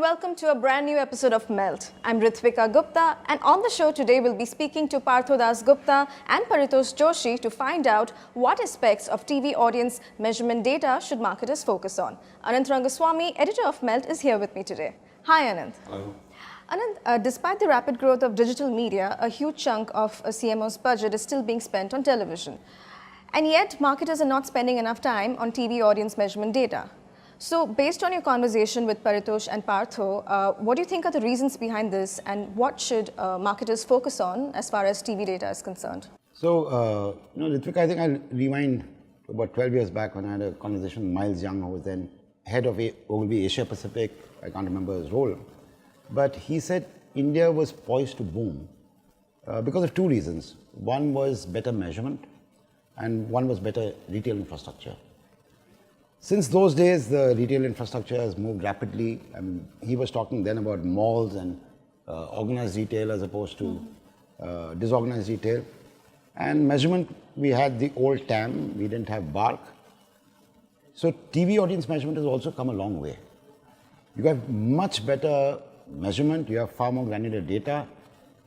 welcome to a brand new episode of Melt. I'm Ritwika Gupta, and on the show today we'll be speaking to Partho Dasgupta and Paritosh Joshi to find out what aspects of TV audience measurement data should marketers focus on. Anant Rangaswamy, editor of Melt, is here with me today. Hi Anant. Hello. Anant, despite the rapid growth of digital media, a huge chunk of a CMO's budget is still being spent on television. And yet, marketers are not spending enough time on TV audience measurement data. So, based on your conversation with Paritosh and Partho, what do you think are the reasons behind this, and what should marketers focus on as far as TV data is concerned? So, Ritwika, I think I'll rewind about 12 years back when I had a conversation with Miles Young, who was then head of Ogilvy Asia Pacific. I can't remember his role. But he said India was poised to boom because of two reasons. One was better measurement, and one was better retail infrastructure. Since those days, the retail infrastructure has moved rapidly. He was talking then about malls and organized retail as opposed to disorganized retail. And measurement, we had the old TAM, we didn't have BARC. So TV audience measurement has also come a long way. You have much better measurement, you have far more granular data,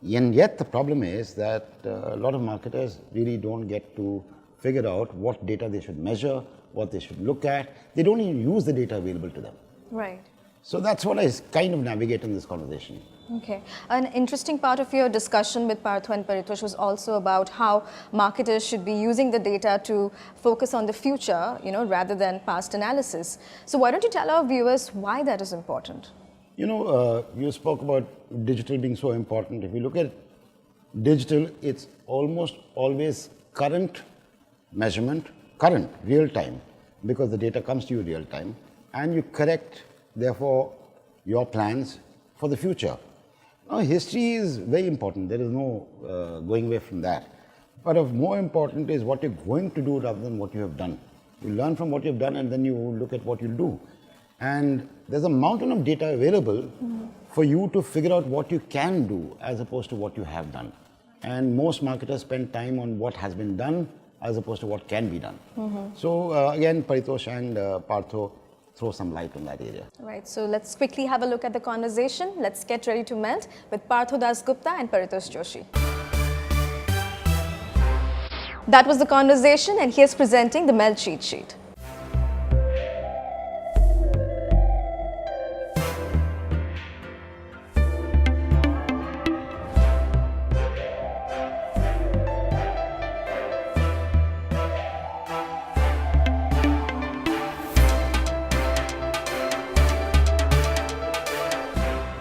and yet the problem is that a lot of marketers really don't get to figure out what data they should measure, what they should look at. They don't even use the data available to them. Right. So that's what I kind of navigate in this conversation. Okay. An interesting part of your discussion with Partho and Paritosh was also about how marketers should be using the data to focus on the future, rather than past analysis. So why don't you tell our viewers why that is important? You spoke about digital being so important. If you look at digital, it's almost always current measurement, current, real time, because the data comes to you real time, and you correct, therefore, your plans for the future. Now, history is very important. There is no going away from that. But more important is what you're going to do rather than what you have done. You learn from what you've done, and then you look at what you'll do. And there's a mountain of data available for you to figure out what you can do as opposed to what you have done. And most marketers spend time on what has been done as opposed to what can be done. So again, Paritosh and Partho throw some light on that area. Right, so let's quickly have a look at the conversation. Let's get ready to melt with Partho Dasgupta and Paritosh Joshi. That was the conversation, and here's presenting the Melt cheat sheet.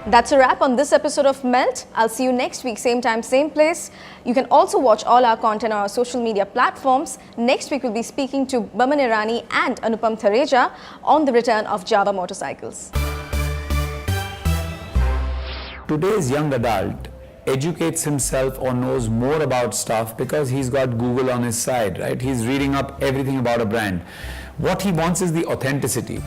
That's a wrap on this episode of Melt. I'll see you next week, same time, same place. You can also watch all our content on our social media platforms. Next week, we'll be speaking to Baman Irani and Anupam Thareja on the return of Java motorcycles. Today's young adult educates himself or knows more about stuff because he's got Google on his side, right? He's reading up everything about a brand. What he wants is the authenticity.